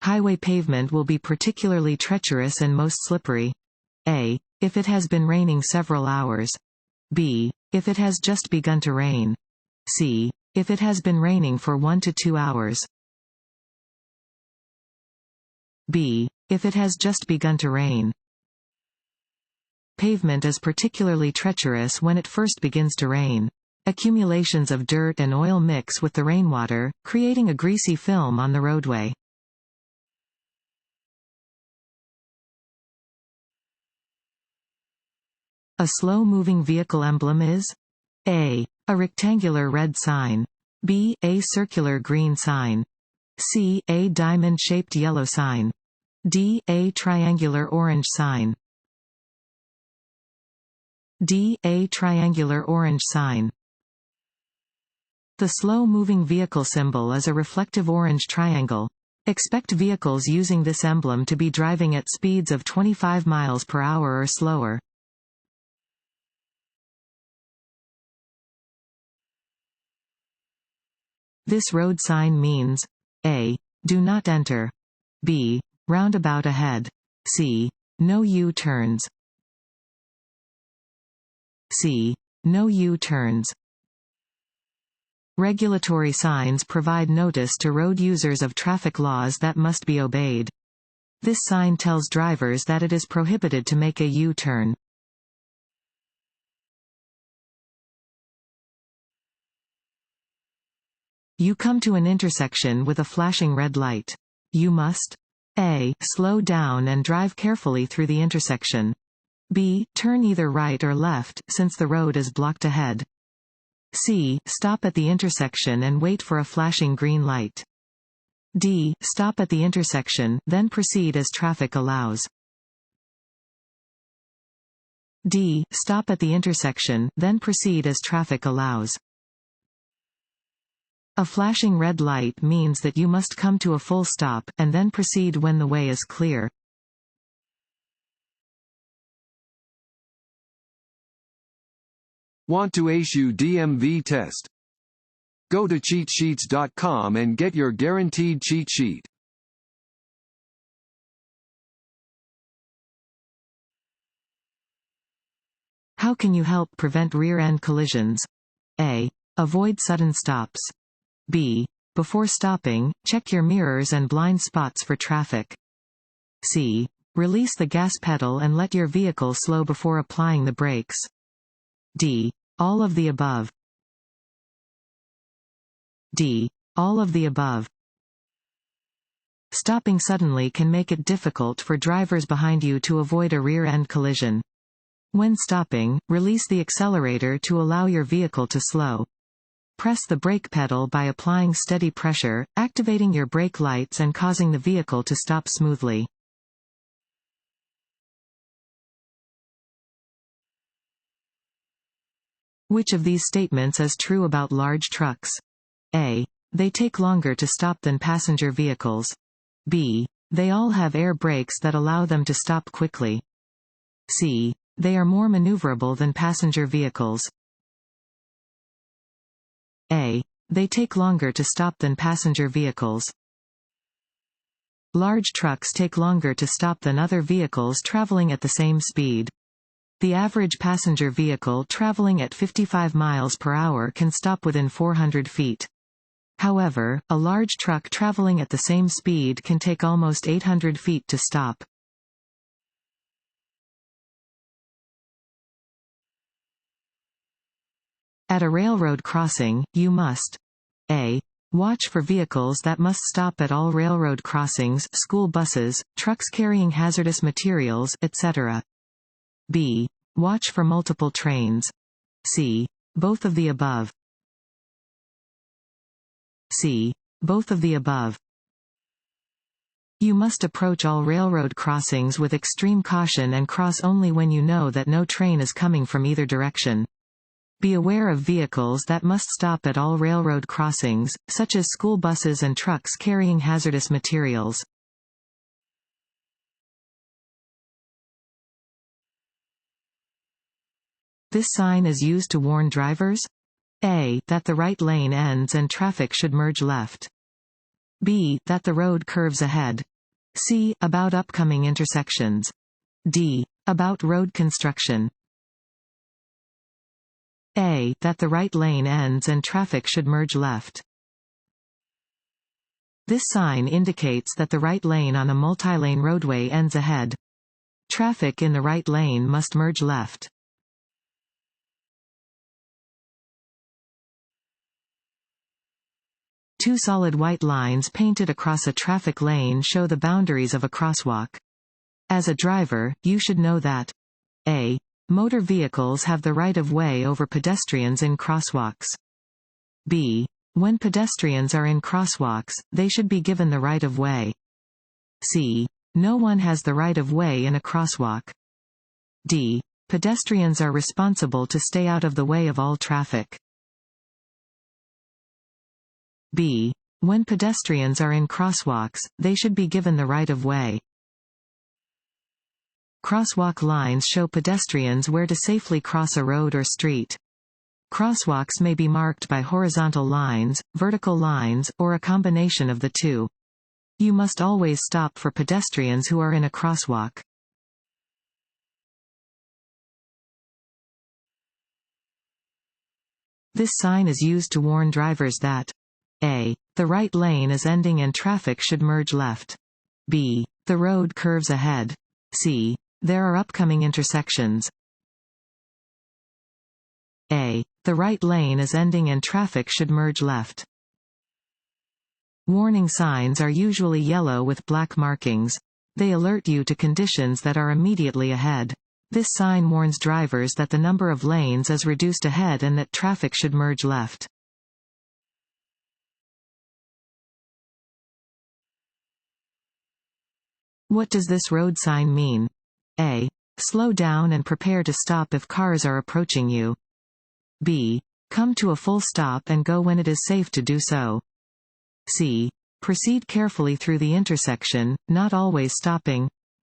Highway pavement will be particularly treacherous and most slippery. A. If it has been raining several hours. B. If it has just begun to rain. C. If it has been raining for 1 to 2 hours. B. If it has just begun to rain. Pavement is particularly treacherous when it first begins to rain. Accumulations of dirt and oil mix with the rainwater, creating a greasy film on the roadway. A slow-moving vehicle emblem is A. A rectangular red sign. B. A circular green sign. C. A diamond-shaped yellow sign. D. A triangular orange sign. D. A triangular orange sign. The slow-moving vehicle symbol is a reflective orange triangle. Expect vehicles using this emblem to be driving at speeds of 25 miles per hour or slower. This road sign means A. Do not enter. B. Roundabout ahead. C. No U-turns. C. No U-turns. Regulatory signs provide notice to road users of traffic laws that must be obeyed. This sign tells drivers that it is prohibited to make a U-turn. You come to an intersection with a flashing red light. You must A. Slow down and drive carefully through the intersection. B. Turn either right or left, since the road is blocked ahead. C. Stop at the intersection and wait for a flashing green light. D. Stop at the intersection, then proceed as traffic allows. D. Stop at the intersection, then proceed as traffic allows. A flashing red light means that you must come to a full stop, and then proceed when the way is clear. Want to ace your DMV test? Go to cheatsheets.com and get your guaranteed cheat sheet. How can you help prevent rear-end collisions? A. Avoid sudden stops. B. Before stopping, check your mirrors and blind spots for traffic. C. Release the gas pedal and let your vehicle slow before applying the brakes. D. All of the above. D. All of the above. Stopping suddenly can make it difficult for drivers behind you to avoid a rear-end collision. When stopping, release the accelerator to allow your vehicle to slow. Press the brake pedal by applying steady pressure, activating your brake lights and causing the vehicle to stop smoothly. Which of these statements is true about large trucks? A. They take longer to stop than passenger vehicles. B. They all have air brakes that allow them to stop quickly. C. They are more maneuverable than passenger vehicles. A. They take longer to stop than passenger vehicles. Large trucks take longer to stop than other vehicles traveling at the same speed. The average passenger vehicle traveling at 55 miles per hour can stop within 400 feet. However, a large truck traveling at the same speed can take almost 800 feet to stop. At a railroad crossing, you must A. Watch for vehicles that must stop at all railroad crossings, school buses, trucks carrying hazardous materials, etc. B. Watch for multiple trains. C. Both of the above. C. Both of the above. You must approach all railroad crossings with extreme caution and cross only when you know that no train is coming from either direction. Be aware of vehicles that must stop at all railroad crossings, such as school buses and trucks carrying hazardous materials. This sign is used to warn drivers: A. That the right lane ends and traffic should merge left. B. That the road curves ahead. C. About upcoming intersections. D. About road construction. A. That the right lane ends and traffic should merge left. This sign indicates that the right lane on a multi-lane roadway ends ahead. Traffic in the right lane must merge left. Two solid white lines painted across a traffic lane show the boundaries of a crosswalk. As a driver, you should know that A. Motor vehicles have the right of way over pedestrians in crosswalks. B. When pedestrians are in crosswalks, they should be given the right of way. C. No one has the right of way in a crosswalk. D. Pedestrians are responsible to stay out of the way of all traffic. B. When pedestrians are in crosswalks, they should be given the right of way. Crosswalk lines show pedestrians where to safely cross a road or street. Crosswalks may be marked by horizontal lines, vertical lines, or a combination of the two. You must always stop for pedestrians who are in a crosswalk. This sign is used to warn drivers that A. The right lane is ending and traffic should merge left. B. The road curves ahead. C. There are upcoming intersections. A. The right lane is ending and traffic should merge left. Warning signs are usually yellow with black markings. They alert you to conditions that are immediately ahead. This sign warns drivers that the number of lanes is reduced ahead and that traffic should merge left. What does this road sign mean? A. Slow down and prepare to stop if cars are approaching you. B. Come to a full stop and go when it is safe to do so. C. Proceed carefully through the intersection, not always stopping.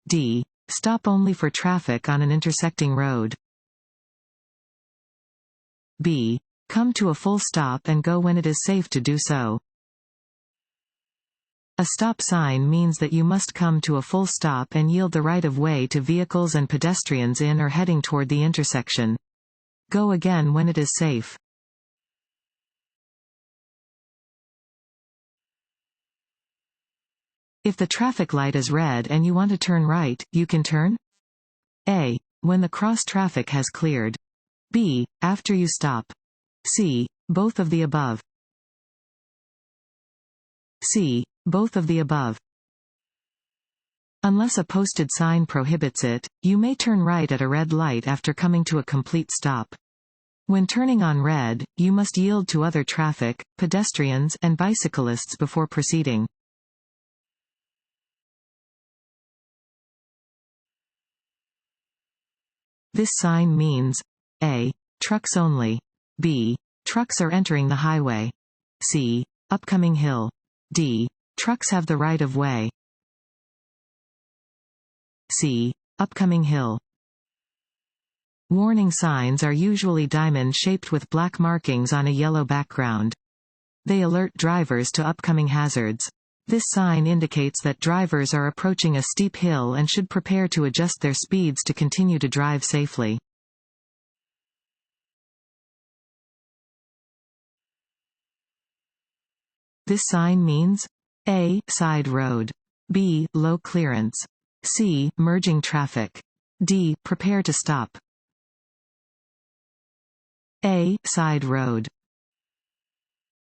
D. Stop only for traffic on an intersecting road. B. Come to a full stop and go when it is safe to do so. A stop sign means that you must come to a full stop and yield the right of way to vehicles and pedestrians in or heading toward the intersection. Go again when it is safe. If the traffic light is red and you want to turn right, you can turn A. When the cross traffic has cleared. B. After you stop. C. Both of the above. C. Both of the above. Unless a posted sign prohibits it, you may turn right at a red light after coming to a complete stop. When turning on red, you must yield to other traffic, pedestrians, and bicyclists before proceeding. This sign means A. Trucks only. B. Trucks are entering the highway. C. Upcoming hill. D. Trucks have the right of way. C. Upcoming hill. Warning signs are usually diamond-shaped with black markings on a yellow background. They alert drivers to upcoming hazards. This sign indicates that drivers are approaching a steep hill and should prepare to adjust their speeds to continue to drive safely. This sign means A. Side road. B. Low clearance. C. Merging traffic. D. Prepare to stop. A. Side road.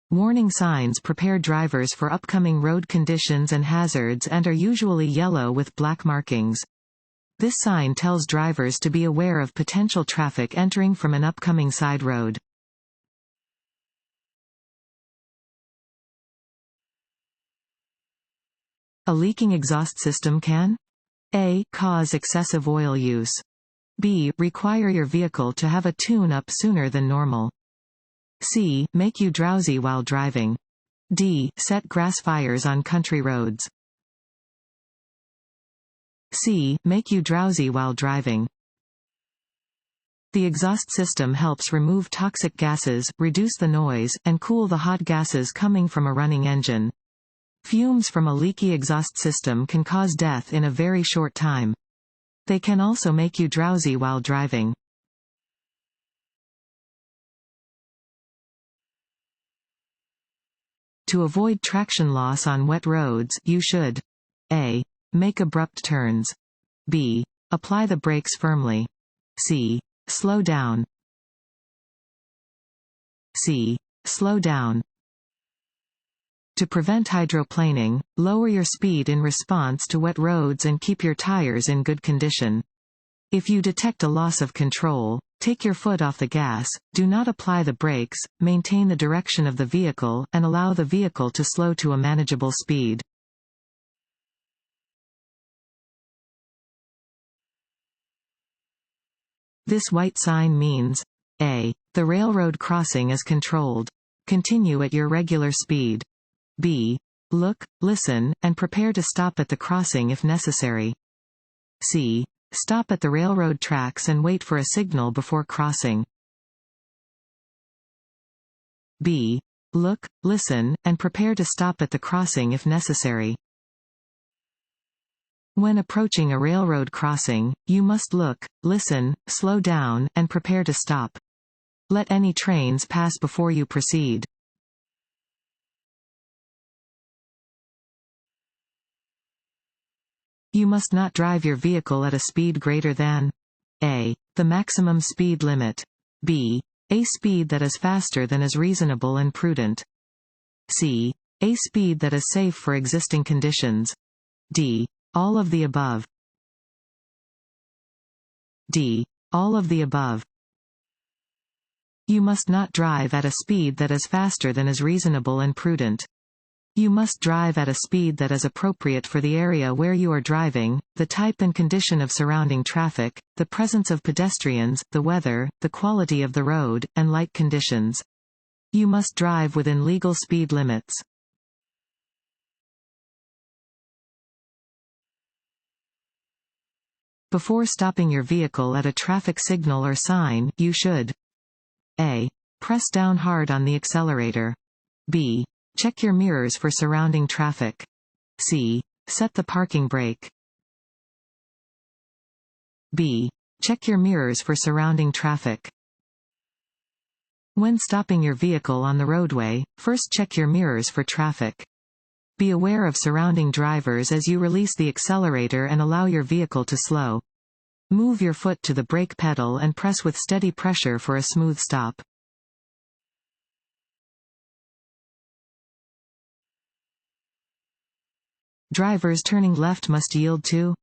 Warning signs prepare drivers for upcoming road conditions and hazards and are usually yellow with black markings. This sign tells drivers to be aware of potential traffic entering from an upcoming side road. A leaking exhaust system can A. Cause excessive oil use. B. Require your vehicle to have a tune-up sooner than normal. C. Make you drowsy while driving. D. Set grass fires on country roads. C. Make you drowsy while driving. The exhaust system helps remove toxic gases, reduce the noise, and cool the hot gases coming from a running engine. Fumes from a leaky exhaust system can cause death in a very short time. They can also make you drowsy while driving. To avoid traction loss on wet roads, you should A. Make abrupt turns. B. Apply the brakes firmly. C. Slow down. C. Slow down. To prevent hydroplaning, lower your speed in response to wet roads and keep your tires in good condition. If you detect a loss of control, take your foot off the gas, do not apply the brakes, maintain the direction of the vehicle, and allow the vehicle to slow to a manageable speed. This white sign means A. The railroad crossing is controlled. Continue at your regular speed. B. Look, listen, and prepare to stop at the crossing if necessary. C. Stop at the railroad tracks and wait for a signal before crossing. B. Look, listen, and prepare to stop at the crossing if necessary. When approaching a railroad crossing, you must look, listen, slow down, and prepare to stop. Let any trains pass before you proceed. You must not drive your vehicle at a speed greater than A. The maximum speed limit. B. A speed that is faster than is reasonable and prudent. C. A speed that is safe for existing conditions. D. All of the above. D. All of the above. You must not drive at a speed that is faster than is reasonable and prudent. You must drive at a speed that is appropriate for the area where you are driving, the type and condition of surrounding traffic, the presence of pedestrians, the weather, the quality of the road, and light conditions. You must drive within legal speed limits. Before stopping your vehicle at a traffic signal or sign, you should A. Press down hard on the accelerator. B. Check your mirrors for surrounding traffic. C. Set the parking brake. B. Check your mirrors for surrounding traffic. When stopping your vehicle on the roadway, first check your mirrors for traffic. Be aware of surrounding drivers as you release the accelerator and allow your vehicle to slow. Move your foot to the brake pedal and press with steady pressure for a smooth stop. Drivers turning left must yield to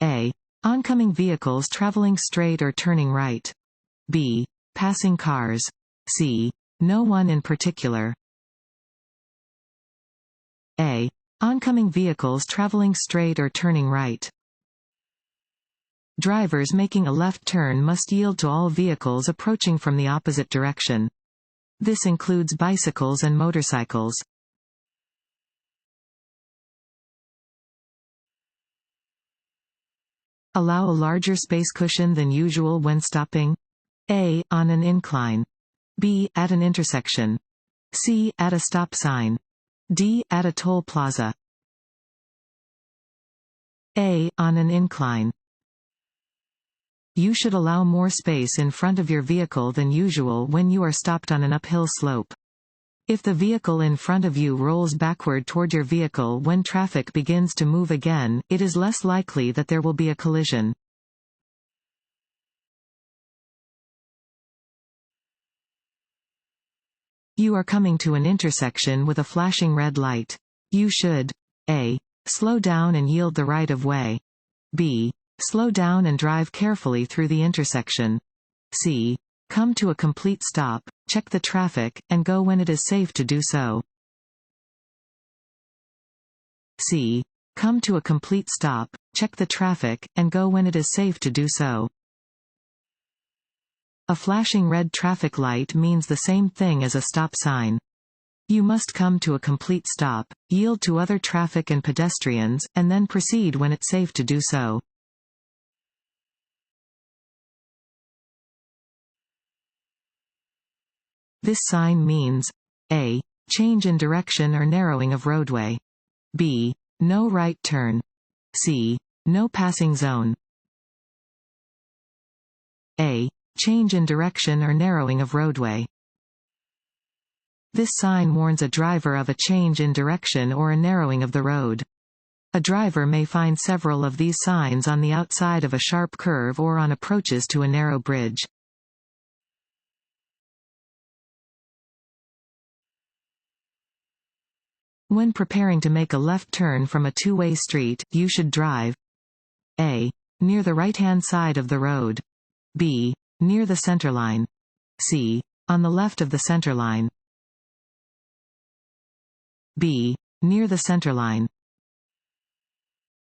A. Oncoming vehicles traveling straight or turning right. B. Passing cars. C. No one in particular. A. Oncoming vehicles traveling straight or turning right. Drivers making a left turn must yield to all vehicles approaching from the opposite direction. This includes bicycles and motorcycles. Allow a larger space cushion than usual when stopping. A. On an incline. B. At an intersection. C. At a stop sign. D. At a toll plaza. A. On an incline. You should allow more space in front of your vehicle than usual when you are stopped on an uphill slope. If the vehicle in front of you rolls backward toward your vehicle when traffic begins to move again, it is less likely that there will be a collision. You are coming to an intersection with a flashing red light. You should A. Slow down and yield the right of way. B. Slow down and drive carefully through the intersection. C. Come to a complete stop, check the traffic, and go when it is safe to do so. C. Come to a complete stop, check the traffic, and go when it is safe to do so. A flashing red traffic light means the same thing as a stop sign. You must come to a complete stop, yield to other traffic and pedestrians, and then proceed when it's safe to do so. This sign means A. Change in direction or narrowing of roadway. B. No right turn. C. No passing zone. A. Change in direction or narrowing of roadway. This sign warns a driver of a change in direction or a narrowing of the road. A driver may find several of these signs on the outside of a sharp curve or on approaches to a narrow bridge. When preparing to make a left turn from a two-way street, you should drive A. Near the right-hand side of the road. B. Near the centerline. C. On the left of the centerline. B. Near the centerline.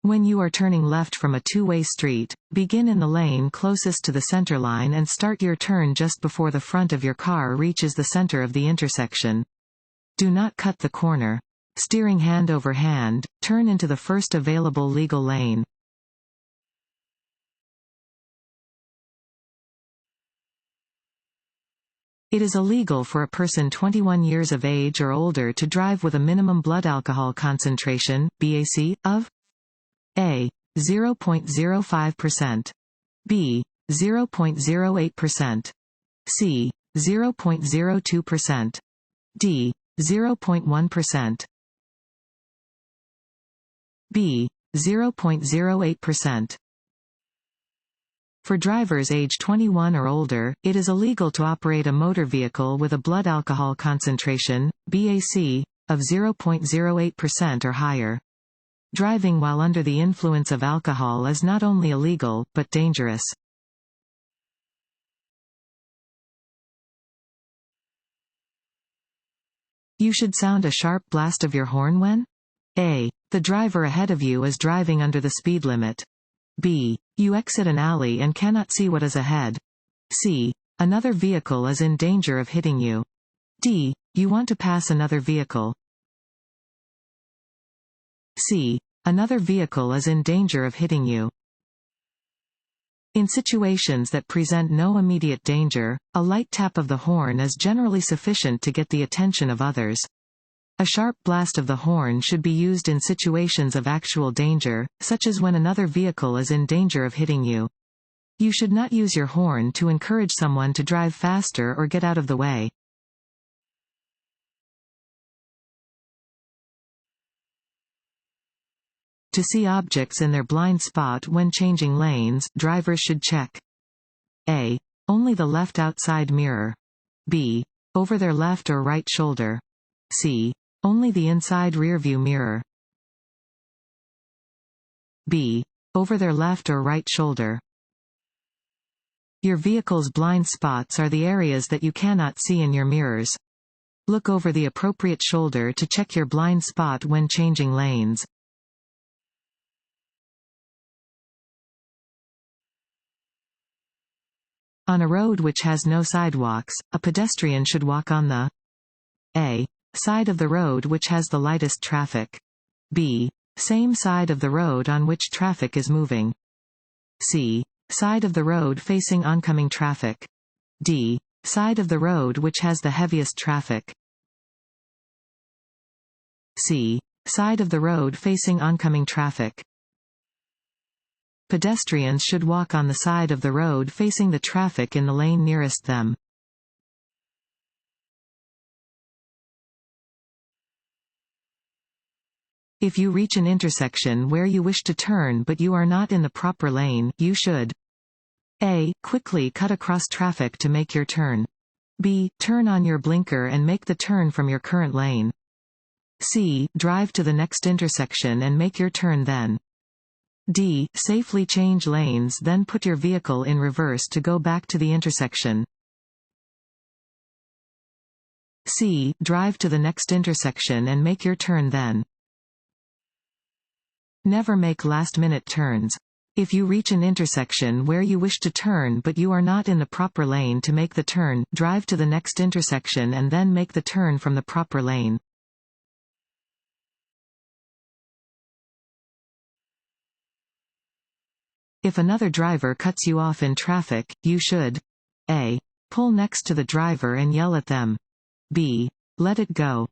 When you are turning left from a two-way street, begin in the lane closest to the centerline and start your turn just before the front of your car reaches the center of the intersection. Do not cut the corner. Steering hand over hand, turn into the first available legal lane. It is illegal for a person 21 years of age or older to drive with a minimum blood alcohol concentration, BAC, of A. 0.05%. B. 0.08%. C. 0.02%. D. 0.1%. B. 0.08%. For drivers age 21 or older, it is illegal to operate a motor vehicle with a blood alcohol concentration, BAC, of 0.08% or higher. Driving while under the influence of alcohol is not only illegal, but dangerous. You should sound a sharp blast of your horn when A. The driver ahead of you is driving under the speed limit. B. You exit an alley and cannot see what is ahead. C. Another vehicle is in danger of hitting you. D. You want to pass another vehicle. C. Another vehicle is in danger of hitting you. In situations that present no immediate danger, a light tap of the horn is generally sufficient to get the attention of others. A sharp blast of the horn should be used in situations of actual danger, such as when another vehicle is in danger of hitting you. You should not use your horn to encourage someone to drive faster or get out of the way. To see objects in their blind spot when changing lanes, drivers should check A. Only the left outside mirror. B. Over their left or right shoulder. C. Only the inside rearview mirror. B. Over their left or right shoulder. Your vehicle's blind spots are the areas that you cannot see in your mirrors. Look over the appropriate shoulder to check your blind spot when changing lanes. On a road which has no sidewalks, a pedestrian should walk on the A. Side of the road which has the lightest traffic. B. Same side of the road on which traffic is moving. C. Side of the road facing oncoming traffic. D. Side of the road which has the heaviest traffic. C. Side of the road facing oncoming traffic. Pedestrians should walk on the side of the road facing the traffic in the lane nearest them. If you reach an intersection where you wish to turn but you are not in the proper lane, you should A. Quickly cut across traffic to make your turn. B. Turn on your blinker and make the turn from your current lane. C. Drive to the next intersection and make your turn then. D. Safely change lanes then put your vehicle in reverse to go back to the intersection. C. Drive to the next intersection and make your turn then. Never make last-minute turns. If you reach an intersection where you wish to turn but you are not in the proper lane to make the turn, drive to the next intersection and then make the turn from the proper lane. If another driver cuts you off in traffic, you should A. Pull next to the driver and yell at them. B. Let it go.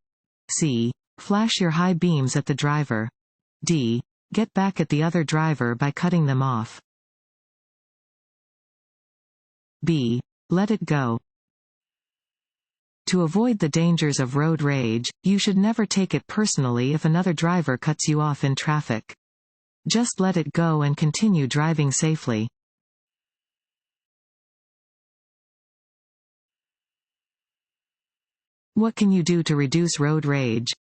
C. Flash your high beams at the driver. D. Get back at the other driver by cutting them off. B. Let it go. To avoid the dangers of road rage, you should never take it personally if another driver cuts you off in traffic. Just let it go and continue driving safely. What can you do to reduce road rage?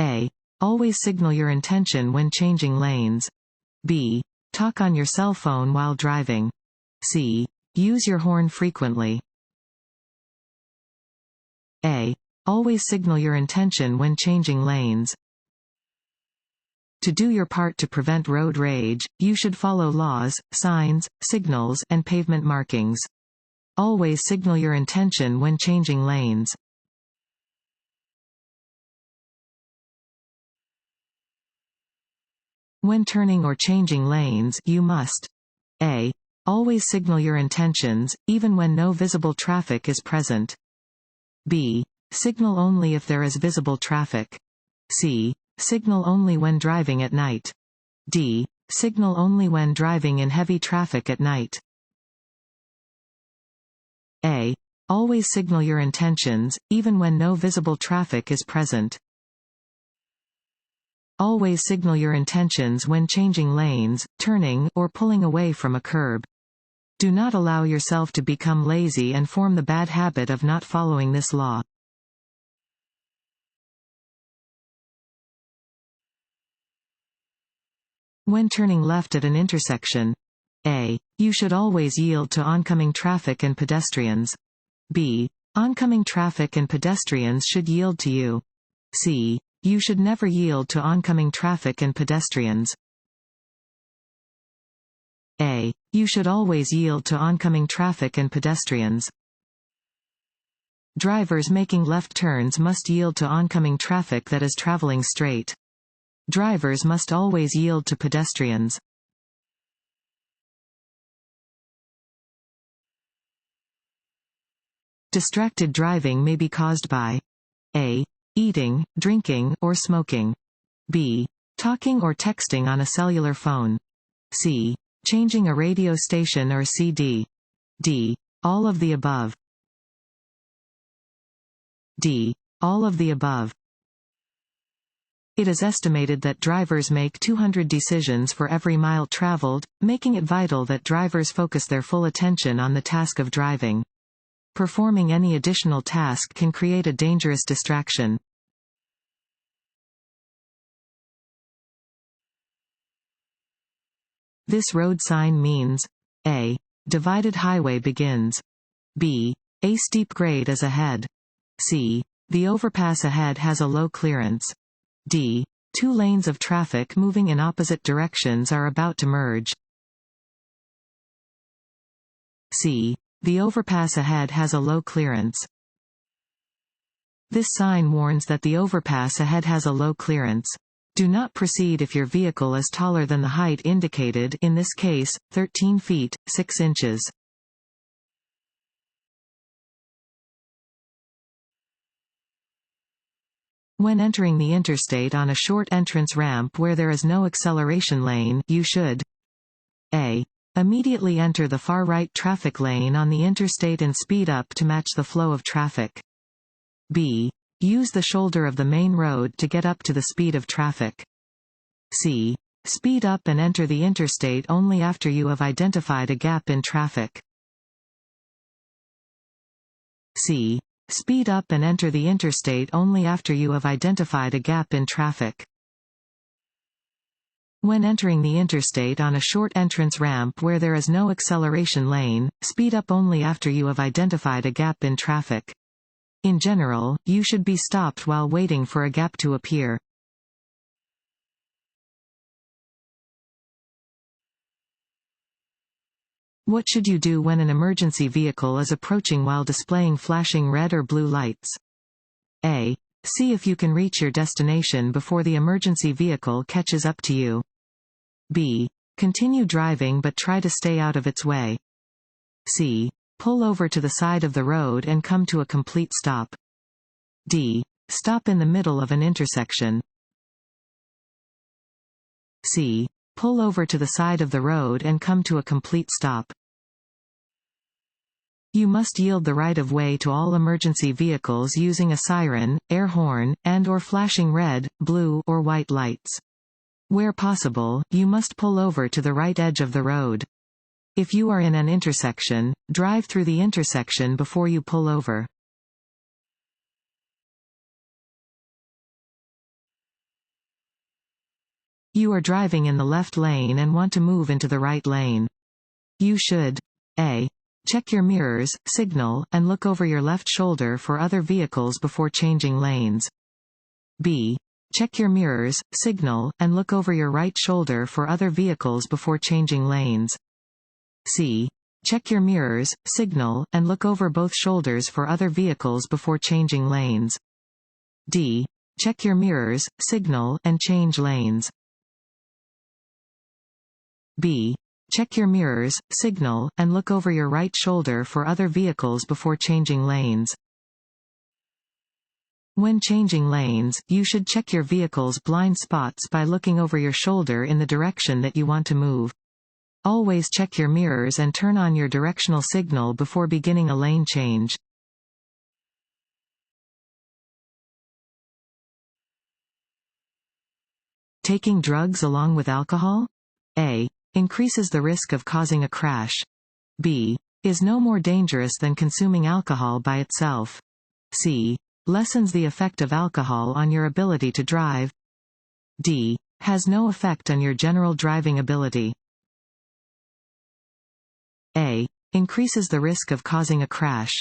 A. Always signal your intention when changing lanes. B. Talk on your cell phone while driving. C. Use your horn frequently. A. Always signal your intention when changing lanes. To do your part to prevent road rage, you should follow laws, signs, signals, and pavement markings. Always signal your intention when changing lanes. When turning or changing lanes, you must A. Always signal your intentions, even when no visible traffic is present. B. Signal only if there is visible traffic. C. Signal only when driving at night. D. Signal only when driving in heavy traffic at night. A. Always signal your intentions, even when no visible traffic is present. Always signal your intentions when changing lanes, turning, or pulling away from a curb. Do not allow yourself to become lazy and form the bad habit of not following this law. When turning left at an intersection. A. You should always yield to oncoming traffic and pedestrians. B. Oncoming traffic and pedestrians should yield to you. C. You should never yield to oncoming traffic and pedestrians. A. You should always yield to oncoming traffic and pedestrians. Drivers making left turns must yield to oncoming traffic that is traveling straight. Drivers must always yield to pedestrians. Distracted driving may be caused by A. Eating, drinking, or smoking. B. Talking or texting on a cellular phone. C. Changing a radio station or CD. D. All of the above. D. All of the above. It is estimated that drivers make 200 decisions for every mile traveled, making it vital that drivers focus their full attention on the task of driving. Performing any additional task can create a dangerous distraction. This road sign means A. Divided highway begins. B. A steep grade is ahead. C. The overpass ahead has a low clearance. D. Two lanes of traffic moving in opposite directions are about to merge. C. The overpass ahead has a low clearance. This sign warns that the overpass ahead has a low clearance. Do not proceed if your vehicle is taller than the height indicated, in this case, 13 feet, 6 inches. When entering the interstate on a short entrance ramp where there is no acceleration lane, you should A. Immediately enter the far right traffic lane on the interstate and speed up to match the flow of traffic. B. Use the shoulder of the main road to get up to the speed of traffic. C. Speed up and enter the interstate only after you have identified a gap in traffic. C. Speed up and enter the interstate only after you have identified a gap in traffic. When entering the interstate on a short entrance ramp where there is no acceleration lane, speed up only after you have identified a gap in traffic. In general, you should be stopped while waiting for a gap to appear. What should you do when an emergency vehicle is approaching while displaying flashing red or blue lights? A. See if you can reach your destination before the emergency vehicle catches up to you. B. Continue driving but try to stay out of its way. C. Pull over to the side of the road and come to a complete stop. D. Stop in the middle of an intersection. C. Pull over to the side of the road and come to a complete stop. You must yield the right-of-way to all emergency vehicles using a siren, air horn, and/or flashing red, blue, or white lights. Where possible, you must pull over to the right edge of the road. If you are in an intersection, drive through the intersection before you pull over. You are driving in the left lane and want to move into the right lane. You should A. Check your mirrors, signal, and look over your left shoulder for other vehicles before changing lanes. B. Check your mirrors, signal, and look over your right shoulder for other vehicles before changing lanes. C. Check your mirrors, signal, and look over both shoulders for other vehicles before changing lanes. D. Check your mirrors, signal, and change lanes. B. Check your mirrors, signal, and look over your right shoulder for other vehicles before changing lanes. When changing lanes, you should check your vehicle's blind spots by looking over your shoulder in the direction that you want to move. Always check your mirrors and turn on your directional signal before beginning a lane change. Taking drugs along with alcohol? A. Increases the risk of causing a crash. B. Is no more dangerous than consuming alcohol by itself. C. Lessens the effect of alcohol on your ability to drive. D. Has no effect on your general driving ability. A. Increases the risk of causing a crash.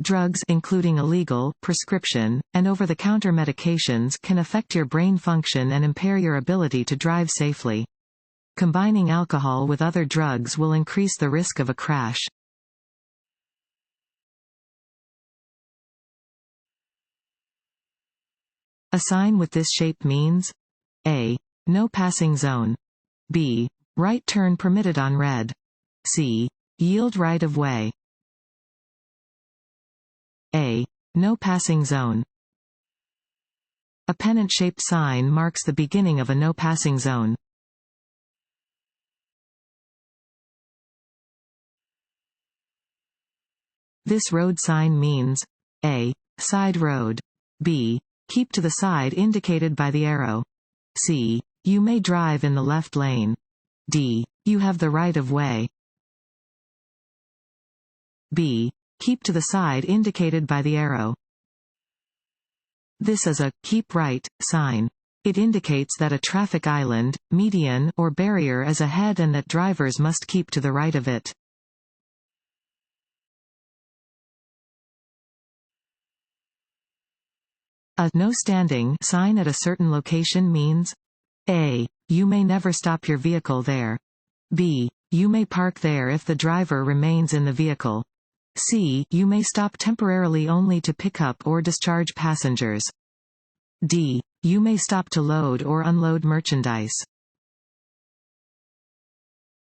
Drugs, including illegal, prescription, and over-the-counter medications, can affect your brain function and impair your ability to drive safely. Combining alcohol with other drugs will increase the risk of a crash. A sign with this shape means A. No passing zone. B. Right turn permitted on red. C. Yield right of way. A. No passing zone. A pennant-shaped sign marks the beginning of a no passing zone. This road sign means A. Side road. B. Keep to the side indicated by the arrow. C. You may drive in the left lane. D. You have the right of way. B. Keep to the side indicated by the arrow. This is a keep right sign. It indicates that a traffic island, median, or barrier is ahead and that drivers must keep to the right of it. A no standing sign at a certain location means A. You may never stop your vehicle there. B. You may park there if the driver remains in the vehicle. C. You may stop temporarily only to pick up or discharge passengers. D. You may stop to load or unload merchandise.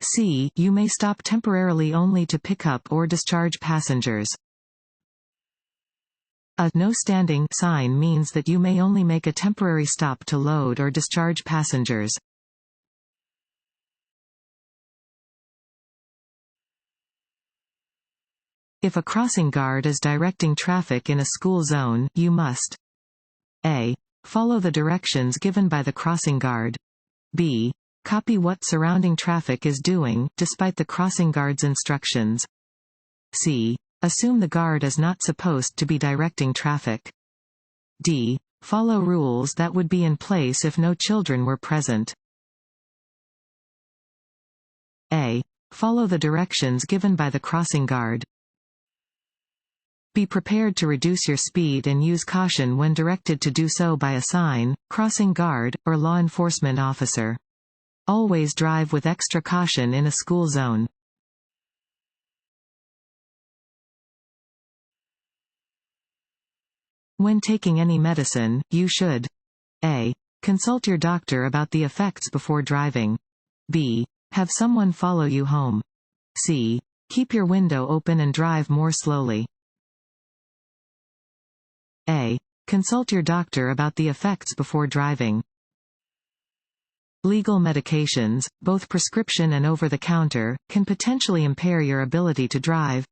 C. You may stop temporarily only to pick up or discharge passengers. A no standing sign means that you may only make a temporary stop to load or discharge passengers. If a crossing guard is directing traffic in a school zone, you must A. Follow the directions given by the crossing guard. B. Copy what surrounding traffic is doing, despite the crossing guard's instructions. C. Assume the guard is not supposed to be directing traffic. D. Follow rules that would be in place if no children were present. A. Follow the directions given by the crossing guard. Be prepared to reduce your speed and use caution when directed to do so by a sign, crossing guard, or law enforcement officer. Always drive with extra caution in a school zone. When taking any medicine, you should A. Consult your doctor about the effects before driving. B. Have someone follow you home. C. Keep your window open and drive more slowly. A. Consult your doctor about the effects before driving. Legal medications, both prescription and over-the-counter, can potentially impair your ability to drive.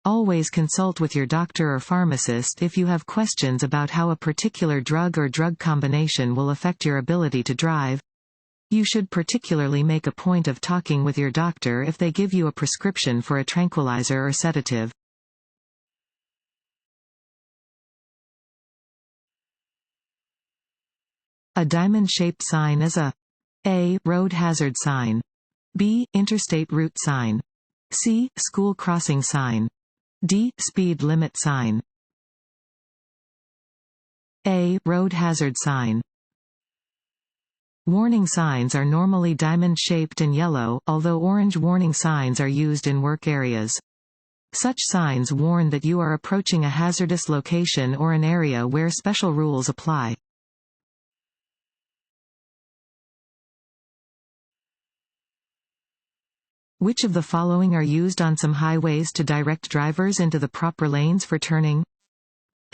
Always consult with your doctor or pharmacist if you have questions about how a particular drug or drug combination will affect your ability to drive. You should particularly make a point of talking with your doctor if they give you a prescription for a tranquilizer or sedative. A diamond-shaped sign is a A. Road hazard sign. B. Interstate route sign. C. School crossing sign. D. Speed limit sign. A. Road hazard sign. Warning signs are normally diamond-shaped and yellow, although orange warning signs are used in work areas. Such signs warn that you are approaching a hazardous location or an area where special rules apply. Which of the following are used on some highways to direct drivers into the proper lanes for turning?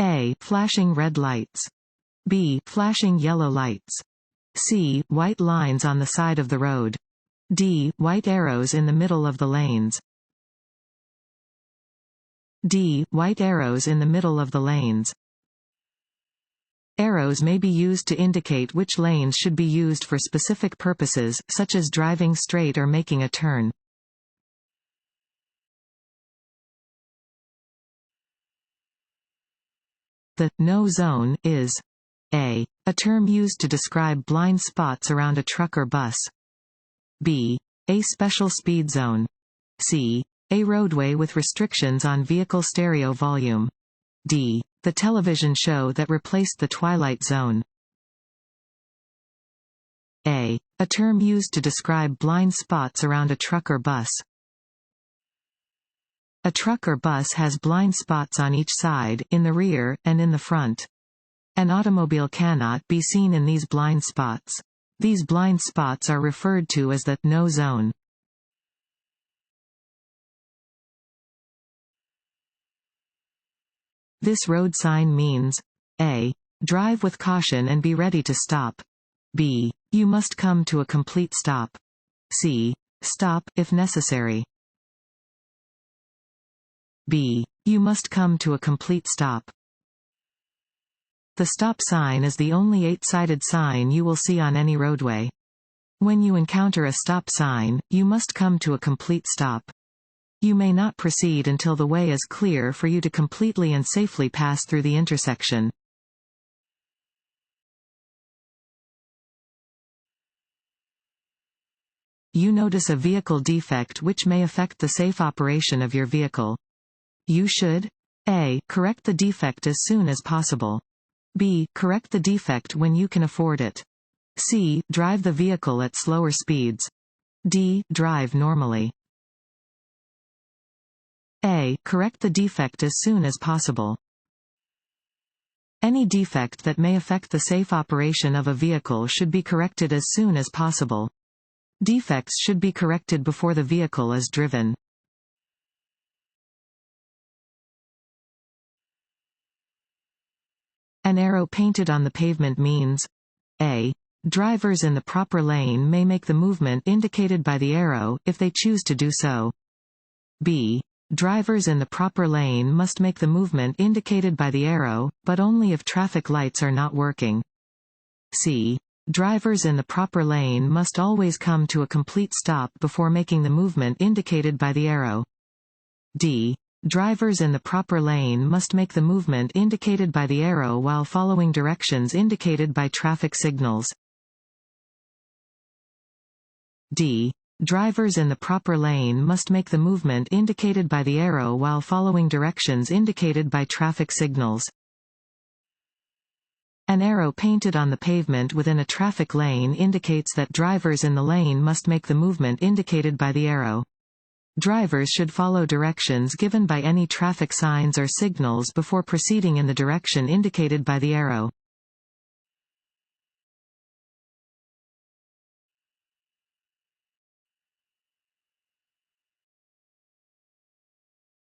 A. Flashing red lights. B. Flashing yellow lights. C. White lines on the side of the road. D. White arrows in the middle of the lanes. D. White arrows in the middle of the lanes. Arrows may be used to indicate which lanes should be used for specific purposes, such as driving straight or making a turn. The no zone is A. A term used to describe blind spots around a truck or bus. B. A special speed zone. C. A roadway with restrictions on vehicle stereo volume. D. The television show that replaced the Twilight Zone. A. A term used to describe blind spots around a truck or bus. A truck or bus has blind spots on each side, in the rear, and in the front. An automobile cannot be seen in these blind spots. These blind spots are referred to as the no zone. This road sign means A. Drive with caution and be ready to stop. B. You must come to a complete stop. C. Stop, if necessary. B. You must come to a complete stop. The stop sign is the only 8-sided sign you will see on any roadway. When you encounter a stop sign, you must come to a complete stop. You may not proceed until the way is clear for you to completely and safely pass through the intersection. You notice a vehicle defect which may affect the safe operation of your vehicle. You should A. Correct the defect as soon as possible. B. Correct the defect when you can afford it. C. Drive the vehicle at slower speeds. D. Drive normally. A. Correct the defect as soon as possible. Any defect that may affect the safe operation of a vehicle should be corrected as soon as possible. Defects should be corrected before the vehicle is driven. An arrow painted on the pavement means A. Drivers in the proper lane may make the movement indicated by the arrow, if they choose to do so. B. Drivers in the proper lane must make the movement indicated by the arrow, but only if traffic lights are not working. C. Drivers in the proper lane must always come to a complete stop before making the movement indicated by the arrow. D. Drivers in the proper lane must make the movement indicated by the arrow while following directions indicated by traffic signals. D. Drivers in the proper lane must make the movement indicated by the arrow while following directions indicated by traffic signals. An arrow painted on the pavement within a traffic lane indicates that drivers in the lane must make the movement indicated by the arrow. Drivers should follow directions given by any traffic signs or signals before proceeding in the direction indicated by the arrow.